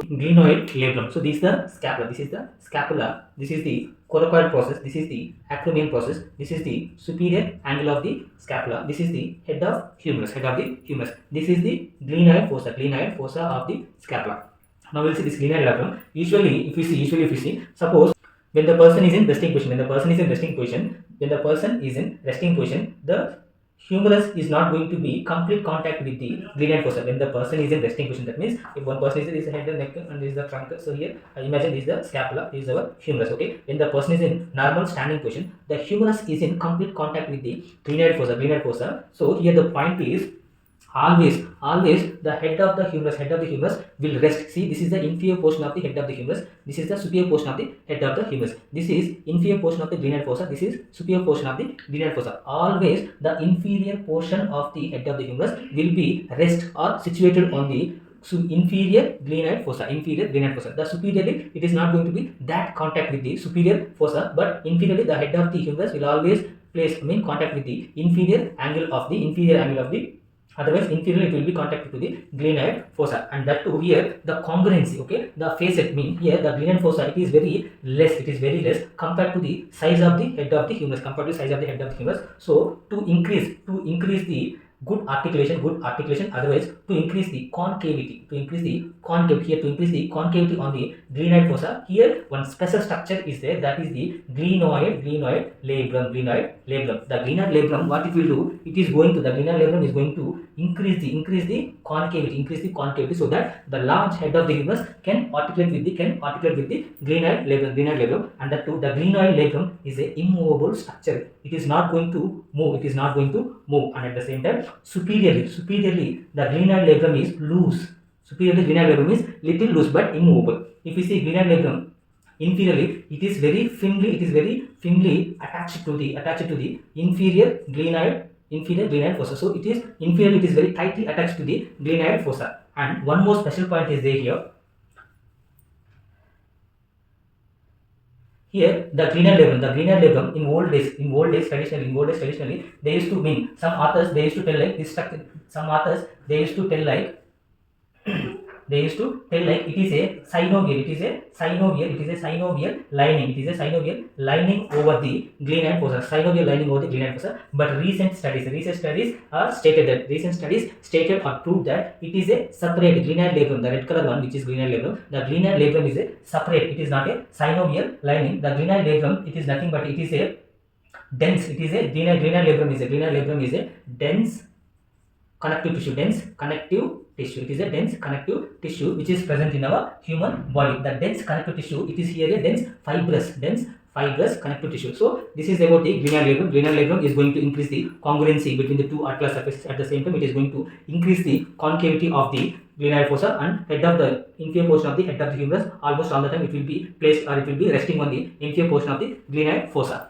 glenoid labrum. So this is the scapula. This is the scapula. This is the coracoid process. This is the acromion process. This is the superior angle of the scapula. This is the head of humerus. Head of the humerus. This is the glenoid fossa. Glenoid fossa of the scapula. Now we'll see this glenoid labrum. Usually, if you see, suppose when the person is in resting position, the humerus is not going to be complete contact with the glenoid fossa. When the person is in resting position, that means if one person is the head, the neck, and this is the trunk. So here, imagine this is the scapula, this is our humerus. Okay, when the person is in normal standing position, the humerus is in complete contact with the glenoid fossa. So here the point is, always the head of the humerus will rest. See, this is the inferior portion of the head of the humerus, this is the superior portion of the head of the humerus. This is inferior portion of the glenoid fossa, this is superior portion of the glenoid fossa. Always the inferior portion of the head of the humerus will be rest or situated on the inferior glenoid fossa. The superiorly, it is not going to be that contact with the superior fossa, but inferiorly the head of the humerus will always place contact with the inferior angle of the otherwise inferior it will be contacted to the glenoid fossa. And that too, here the congruency, okay, the facet mean here the glenoid fossa, it is very less compared to the size of the head of the humerus, So to increase the good articulation, otherwise to increase the concavity, on the glenoid fossa, here one special structure is there, that is the glenoid labrum. The glenoid labrum, what it will do, the glenoid labrum is going to increase the concavity, so that the large head of the humerus can articulate with the glenoid labrum. And that too, the glenoid labrum is a immovable structure, it is not going to move, and at the same time superiorly the glenoid labrum is loose. Little loose but immovable. If you see glenoid labrum inferiorly, it is very thinly attached to the inferior glenoid fossa. So it is inferiorly, it is very tightly attached to the glenoid fossa. And one more special point is there here. Here the glenoid labrum in old days traditionally they used to mean, some authors they used to tell like this structure, they used to tell like it is a synovial lining over the glenoid fossa. But recent studies are stated or proved that it is a separate glenoid labrum, the red color one, which is glenoid labrum. The glenoid labrum is a separate, it is not a synovial lining. The glenoid labrum, it is nothing but it is a dense, glenoid labrum is a dense connective tissue. It is a dense connective tissue which is present in our human body. The dense connective tissue, it is here a dense fibrous connective tissue. So this is about the glenoid labrum. Glenoid labrum is going to increase the congruency between the two articular surfaces. At the same time, it is going to increase the concavity of the glenoid fossa, and head of the inferior portion of the head of the humerus, almost all the time it will be placed or it will be resting on the inferior portion of the glenoid fossa.